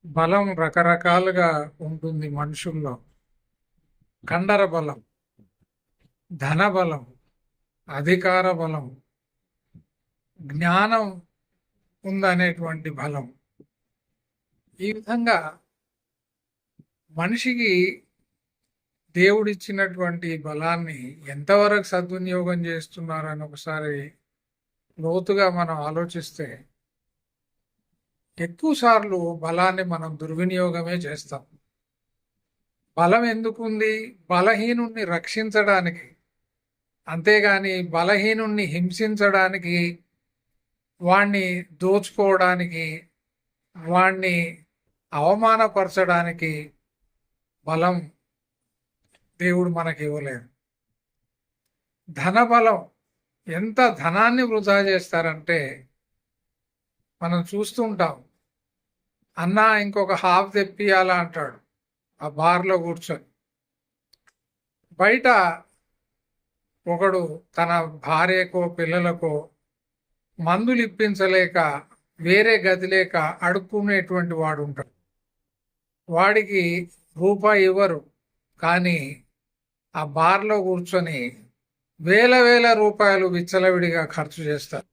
బలం రకరకాలుగా ఉంటుంది మనుషుల్లో. కండర బలం, ధన బలం, అధికార బలం, జ్ఞానం ఉందనేటువంటి బలం. ఈ విధంగా మనిషికి దేవుడిచ్చినటువంటి బలాన్ని ఎంతవరకు సద్వినియోగం చేస్తున్నారని ఒకసారి లోతుగా మనం ఆలోచిస్తే ఎక్కువ సార్లు బలాన్ని మనం దుర్వినియోగమే చేస్తాం. బలం ఎందుకుంది? బలహీనుణ్ణి రక్షించడానికి, అంతేగాని బలహీనుణ్ణి హింసించడానికి, వాణ్ణి దోచుకోవడానికి, వాణ్ణి అవమానపరచడానికి బలం దేవుడు మనకి ఇవ్వలేదు. ధనబలం, ఎంత ధనాన్ని వృధా చేస్తారంటే మనం చూస్తుంటాం. అన్నా ఇంకొక హాఫ్ తెప్పియాలా అంటాడు ఆ బార్లో కూర్చొని. బయట ఒకడు తన భార్యకో పిల్లలకో మందులు ఇప్పించలేక వేరే గది లేక అడుక్కునేటువంటి వాడు ఉంటాడు. వాడికి రూపాయి ఇవ్వరు, కానీ ఆ బార్లో కూర్చొని వేల వేల రూపాయలు విచ్చలవిడిగా ఖర్చు చేస్తారు.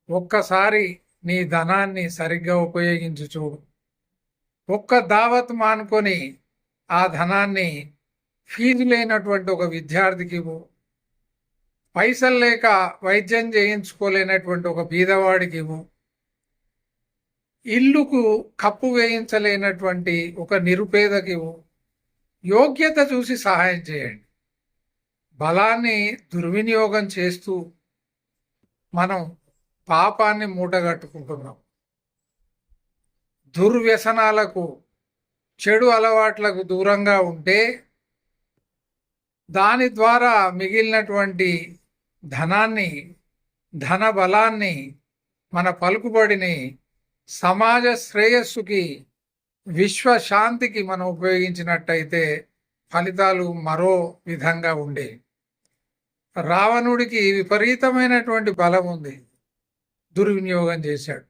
ఒక్కసారి నీ ధనాన్ని సరిగ్గా ఉపయోగించి చూడు. ఒక్క దావత్ మానుకొని ఆ ధనాన్ని ఫీజు లేనటువంటి ఒక విద్యార్థికి ఇవ్వు. పైసలు లేక వైద్యం చేయించుకోలేనటువంటి ఒక బీదవాడికి ఇవ్వు. ఇల్లుకు కప్పు వేయించలేనటువంటి ఒక నిరుపేదకి ఇవ్వు. యోగ్యత చూసి సహాయం చేయండి. బలాన్ని దుర్వినియోగం చేస్తూ మనం పాపాన్ని మూటగట్టుకుంటున్నాం. దుర్వ్యసనాలకు, చెడు అలవాట్లకు దూరంగా ఉంటే దాని ద్వారా మిగిలినటువంటి ధనాన్ని, ధన బలాన్ని, మన పలుకుబడిని సమాజ శ్రేయస్సుకి, విశ్వశాంతికి మనం ఉపయోగించినట్టయితే ఫలితాలు మరో విధంగా ఉండే. రావణుడికి విపరీతమైనటువంటి బలం ఉంది, దుర్వినియోగం చేశాడు.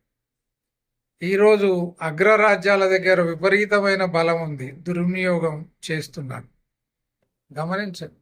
ఈరోజు అగ్రరాజ్యాల దగ్గర విపరీతమైన బలం ఉంది, దుర్వినియోగం చేస్తున్నాడు. గమనించండి.